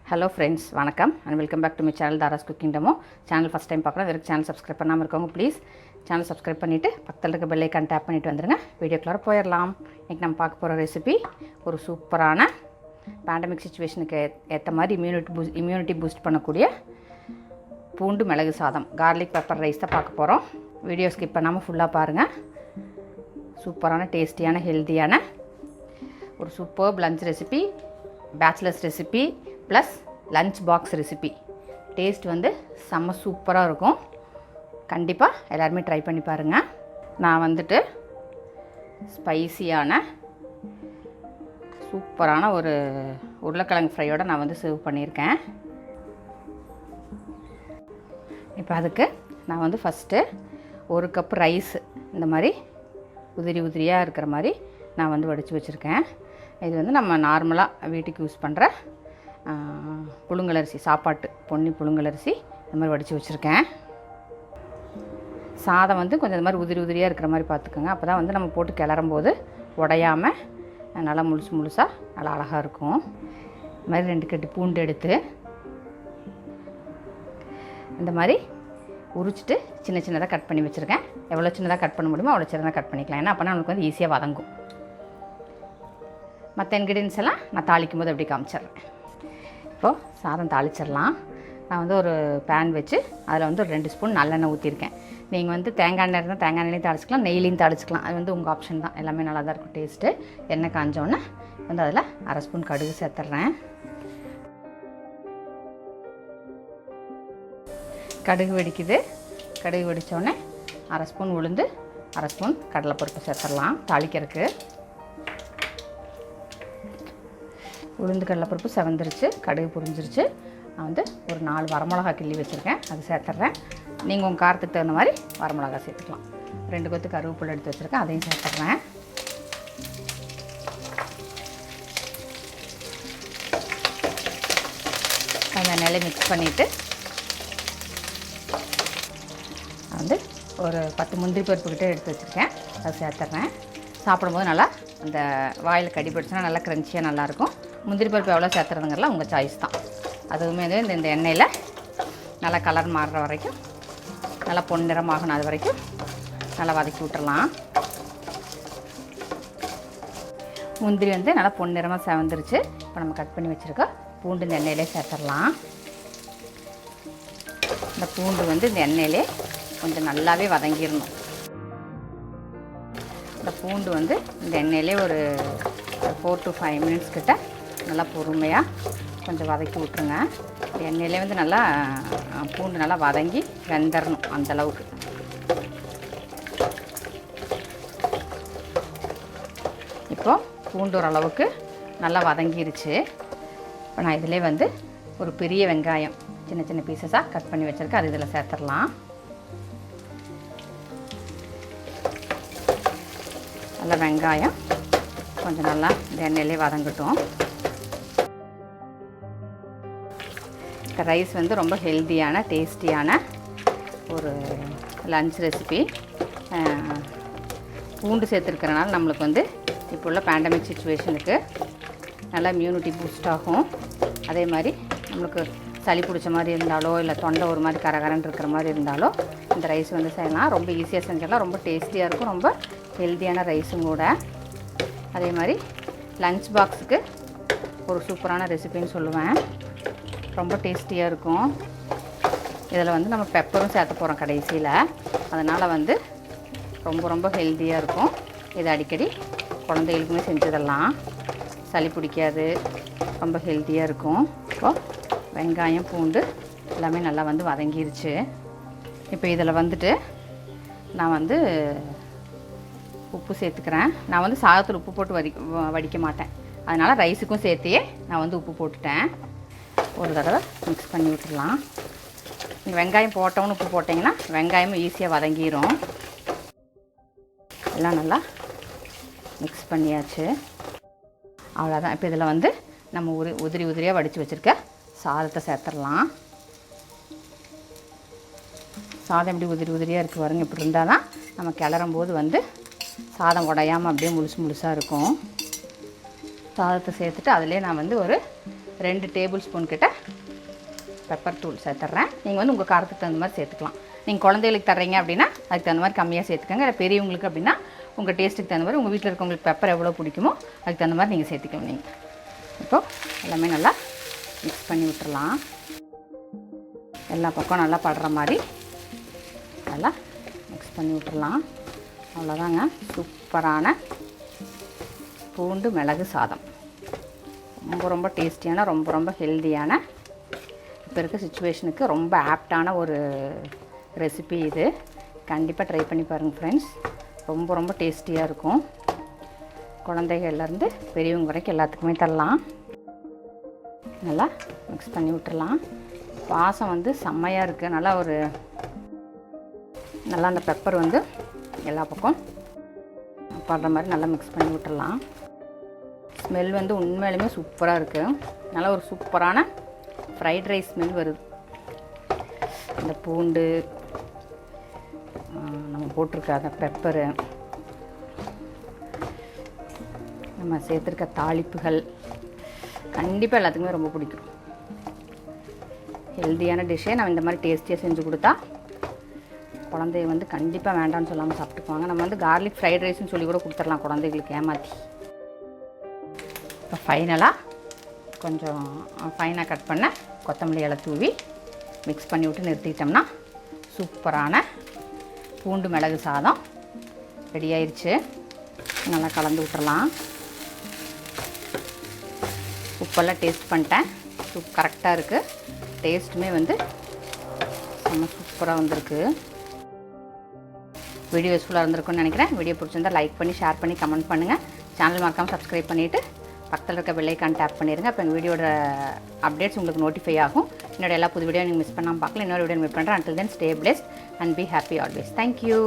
Hello friends, vanakkam and welcome back to my channel Dara's Cooking Demo. Channel first time பார்க்கறவங்க இதுக்கு channel subscribe பண்ணாம இருக்கவங்க please channel subscribe பண்ணிட்டு பக்கத்துல இருக்க bell icon tap பண்ணிட்டு வந்துருங்க. வீடியோக்குள்ள போயிரலாம். இன்னைக்கு நம்ம பார்க்க போற ரெசிபி ஒரு சூப்பரான pandemic situationக்கு ஏத்த மாதிரி immunity boost பண்ணக்கூடிய பூண்டு மிளகு சாதம் garlic pepper rice தான் பார்க்க போறோம். வீடியோ ஸ்கிப் பண்ணாம ஃபுல்லா பாருங்க. சூப்பரான டேஸ்டியான ஹெல்தியான ஒரு super lunch recipe, bachelor's recipe plus lunch box recipe. Taste வந்து செம்ம சூப்பராக இருக்கும். கண்டிப்பாக எல்லாருமே ட்ரை பண்ணி பாருங்கள். நான் வந்துட்டு ஸ்பைசியான சூப்பரான ஒரு உருளைக்கிழங்கு ஃப்ரையோடு நான் வந்து சர்வ் பண்ணியிருக்கேன். இப்போ அதுக்கு நான் வந்து ஃபஸ்ட்டு ஒரு கப் ரைஸ் இந்த மாதிரி உதிரியாக இருக்கிற மாதிரி நான் வந்து வடித்து வச்சுருக்கேன். இது வந்து நம்ம நார்மலாக வீட்டுக்கு யூஸ் பண்ணுற புழுங்கலரிசி, சாப்பாட்டு பொன்னி புழுங்கலரிசி இந்த மாதிரி வடித்து வச்சுருக்கேன். சாதம் வந்து கொஞ்சம் இந்த மாதிரி உதிரியாக இருக்கிற மாதிரி பார்த்துக்கோங்க. அப்போ தான் வந்து நம்ம போட்டு கிளறும் போது உடையாமல் நல்லா முழுசாக நல்லா அழகாக இருக்கும். இந்த மாதிரி 2 கட்டி பூண்டு எடுத்து இந்த மாதிரி உரிச்சிட்டு சின்னதாக கட் பண்ணி வச்சுருக்கேன். எவ்வளோ சின்னதாக கட் பண்ண முடியுமோ அவ்வளோ சின்னதாக கட் பண்ணிக்கலாம். ஏன்னா அப்போனா நம்மளுக்கு வந்து ஈஸியாக வதங்கும். மற்ற இன்க்ரீடியன்ஸ் எல்லாம் நான் தாளிக்கும் போது அப்படி காமிச்சிட்றேன். இப்போது சாதம் தாளிச்சிடலாம். நான் வந்து ஒரு பேன் வச்சு அதில் வந்து ஒரு 2 ஸ்பூன் நல்லெண்ணெய் ஊற்றிருக்கேன். நீங்கள் வந்து தேங்காய் எண்ணெய் இருந்தால் தேங்காய் எண்ணெயும் தாளிச்சிக்கலாம், நெய்லையும் தாளிச்சிக்கலாம். அது வந்து உங்கள் ஆப்ஷன் தான். எல்லாமே நல்லா தான் இருக்கும் டேஸ்ட்டு. எண்ணெய் காஞ்சோன்னே வந்து அதில் 1/2 ஸ்பூன் கடுகு சேர்த்துட்றேன். கடுகு வெடிக்குது. கடுகு வெடித்தோடனே 1/2 ஸ்பூன் உளுந்து, 1/2 ஸ்பூன் கடலைப்பருப்பு சேர்த்துடலாம் தாளிக்கிறதுக்கு. உளுந்து கடலைப்பருப்பு செவந்துருச்சு, கடுகு புரிஞ்சிருச்சு. நான் வந்து ஒரு 4 வரமிளகா கிள்ளி வச்சுருக்கேன், அது சேர்த்துட்றேன். நீங்கள் உங்கள் காரத்துக்கு தகுந்த மாதிரி வரமிளகா சேர்த்துக்கலாம். 2 கொத்து கருவேப்பிலை எடுத்து வச்சுருக்கேன், அதையும் சேர்த்துட்றேன். அந்த எண்ணெயில மிக்ஸ் பண்ணிவிட்டு வந்து ஒரு 10 முந்திரி பருப்பு கிட்டே எடுத்து வச்சுருக்கேன், அதை சேர்த்துட்றேன். சாப்பிடும்போது நல்லா அந்த வாயில் கடிபடிச்சுன்னா நல்லா க்ரன்ச்சியாக நல்லாயிருக்கும். முந்திரி பருப்பு எவ்வளோ சேர்த்துறதுங்கிறலாம் உங்கள் சாய்ஸ் தான். அதுவுமே வந்து இந்த எண்ணெயில் நல்லா கலர் மாறுற வரைக்கும், நல்லா பொன்னிறமாகணும், அது வரைக்கும் நல்லா வதக்கி விட்டுறலாம். முந்திரி வந்து நல்லா பொன்னிறமாக செவந்துருச்சு. இப்போ நம்ம கட் பண்ணி வச்சுருக்க பூண்டு இந்த எண்ணெயிலே சேர்த்துடலாம். இந்த பூண்டு வந்து இந்த எண்ணெயிலே கொஞ்சம் நல்லாவே வதங்கிடணும். இந்த பூண்டு வந்து இந்த எண்ணெயிலே ஒரு 4 to 5 மினிட்ஸ் கிட்ட நல்லா பொறுமையாக கொஞ்சம் வதக்கி விட்ருங்க. இந்த எண்ணெயிலே வந்து நல்லா பூண்டு நல்லா வதங்கி வெந்துடணும் அந்தளவுக்கு. இப்போது பூண்டு ஓரளவுக்கு நல்லா வதங்கிருச்சு. இப்போ நான் இதிலே வந்து ஒரு பெரிய வெங்காயம் சின்ன பீசஸாக கட் பண்ணி வச்சுருக்கேன், அது இதில் சேர்த்துடலாம். நல்லா வெங்காயம் கொஞ்சம் நல்லா இந்த எண்ணெயிலே வதங்கட்டும். இந்த ரைஸ் வந்து ரொம்ப ஹெல்த்தியான டேஸ்டியான ஒரு லஞ்ச் ரெசிபி. பூண்டு சேர்த்துருக்கிறனால நம்மளுக்கு வந்து இப்போ உள்ள பேண்டமிக் சிச்சுவேஷனுக்கு நல்லா இம்யூனிட்டி பூஸ்ட் ஆகும். அதே மாதிரி நம்மளுக்கு சளி பிடிச்ச மாதிரி இருந்தாலோ இல்லை தொண்டை ஒரு மாதிரி கரகரன்னு இருக்கிற மாதிரி இருந்தாலோ இந்த ரைஸ் வந்து செய்யலாம். ரொம்ப ஈஸியாக செஞ்சிடலாம், ரொம்ப டேஸ்டியாக இருக்கும், ரொம்ப ஹெல்த்தியான ரைஸும் கூட. அதே மாதிரி லஞ்ச் பாக்ஸுக்கு ஒரு சூப்பரான ரெசிபின்னு சொல்லுவேன். ரொம்ப டேஸ்டியாக இருக்கும். இதில் வந்து நம்ம பெப்பரும் சேர்த்த போகிறோம் கடைசியில், அதனால் வந்து ரொம்ப ஹெல்த்தியாக இருக்கும். இது அடிக்கடி குழந்தைகளுக்குமே செஞ்சதெல்லாம் சளி பிடிக்காது, ரொம்ப ஹெல்த்தியாக இருக்கும். இப்போது வெங்காயம் பூண்டு எல்லாமே நல்லா வந்து வதங்கிருச்சு. இப்போ இதில் வந்துட்டு நான் வந்து உப்பு சேர்த்துக்கிறேன். நான் வந்து சாதத்தில் உப்பு போட்டு வடிக்க மாட்டேன், அதனால் ரைஸுக்கும் சேர்த்தியே நான் வந்து உப்பு போட்டுட்டேன். ஒரு தடவை மிக்ஸ் பண்ணி விட்டுடலாம். நீங்கள் வெங்காயம் போட்டோன்னு உப்பு போட்டிங்கன்னா வெங்காயமும் ஈஸியாக வதங்கிடும். எல்லாம் நல்லா மிக்ஸ் பண்ணியாச்சு. அவ்வளோதான். இப்போ இதில் வந்து நம்ம உதிரியாக வடித்து வச்சுருக்க சாதத்தை சேர்த்துடலாம். சாதம் எப்படி உதிரியாக இருக்குது பாருங்க. இப்படி இருந்தால் தான் நம்ம கிளறும் போது வந்து சாதம் உடையாமல் அப்படியே முழுசாக இருக்கும். சாதத்தை சேர்த்துட்டு அதிலே நான் வந்து ஒரு 2 டேபிள் ஸ்பூன் கிட்ட பெப்பர் தூள் சேர்த்துட்றேன். நீங்கள் வந்து உங்கள் காரத்துக்கு தகுந்த மாதிரி சேர்த்துக்கலாம். நீங்கள் குழந்தைகளுக்கு தர்றீங்க அப்படின்னா அதுக்கு தகுந்த மாதிரி கம்மியாக சேர்த்துக்கோங்க. இல்லை பெரியவங்களுக்கு அப்படின்னா உங்கள் டேஸ்ட்டுக்கு தகுந்த மாதிரி உங்கள் வீட்டில் இருக்கவங்களுக்கு பெப்பர் எவ்வளோ பிடிக்குமோ அதுக்கு தகுந்த மாதிரி நீங்கள் சேர்த்துக்கலாம். நீங்கள் இப்போது எல்லாமே நல்லா மிக்ஸ் பண்ணி விட்டுறலாம். எல்லா பக்கம் நல்லா படுற மாதிரி நல்லா மிக்ஸ் பண்ணி விட்டுறலாம். அவ்வளோதாங்க, சூப்பரான பூண்டு மிளகு சாதம். ரொம்ப டேஸ்டியான, ரொம்ப ஹெல்த்தியான, இப்போ இருக்க சிச்சுவேஷனுக்கு ரொம்ப ஆப்டான ஒரு ரெசிபி இது. கண்டிப்பாக ட்ரை பண்ணி பாருங்கள் ஃப்ரெண்ட்ஸ். ரொம்ப டேஸ்டியாக இருக்கும். குழந்தைகள்லேருந்து பெரியவங்க வரைக்கும் எல்லாத்துக்குமே தரலாம். நல்லா மிக்ஸ் பண்ணி விட்டுறலாம். வாசம் வந்து செம்மையாக இருக்குது. நல்லா அந்த பெப்பர் வந்து எல்லா பக்கம் படுற மாதிரி நல்லா மிக்ஸ் பண்ணி விட்டுறலாம். ஸ்மெல் வந்து உண்மையிலுமே சூப்பராக இருக்குது. நல்லா ஒரு சூப்பரான ஃப்ரைட் ரைஸ் ஸ்மெல் வருது. இந்த பூண்டு நம்ம போட்டிருக்க அந்த பெப்பரு, நம்ம சேர்த்துருக்க தாளிப்புகள் கண்டிப்பாக எல்லாத்துக்குமே ரொம்ப பிடிக்கும். ஹெல்த்தியான டிஷ்ஷே நம்ம இந்த மாதிரி டேஸ்டியாக செஞ்சு கொடுத்தா குழந்தைய வந்து கண்டிப்பாக வேண்டாம்னு சொல்லாமல் சாப்பிட்டுக்குவாங்க. நம்ம வந்து கார்லிக் ஃப்ரைட் ரைஸ்னு சொல்லி கூட கொடுத்துடலாம் குழந்தைகளுக்கு ஏமாற்றி. இப்போ ஃபைனலாக கொஞ்சம் ஃபைனாக கட் பண்ண கொத்தமல்லி இலை தூவி மிக்ஸ் பண்ணி விட்டு நிறுத்திட்டோம்னா சூப்பரான பூண்டு மிளகு சாதம் ரெடி ஆயிடுச்சு. நல்லா கலந்து விட்டுறலாம். உப்பெல்லாம் டேஸ்ட் பண்ணிட்டேன். கரெக்டாக இருக்குது. டேஸ்ட்டுமே வந்து செம்ம சூப்பராக வந்திருக்கு. வீடியோ யூஸ்ஃபுல்லாக இருந்திருக்குன்னு நினைக்கிறேன். வீடியோ பிடிச்சிருந்தால் லைக் பண்ணி, ஷேர் பண்ணி, கமெண்ட் பண்ணுங்கள். சேனல் மறக்காமல் சப்ஸ்கிரைப் பண்ணிவிட்டு பக்கத்தில் இருக்க பெல் ஐக்கான் டேப் பண்ணிடுங்க. அப்போ எங்கள் வீடியோட அப்டேட்ஸ் உங்களுக்கு நோட்டிஃபை ஆகும். என்னோட எல்லா புது வீடியோ நீங்கள் மிஸ் பண்ணாமல் பார்க்கலாம். இன்னொரு வீடியோ மிஸ் பண்ணுறேன். until then stay blessed and be happy always. Thank you.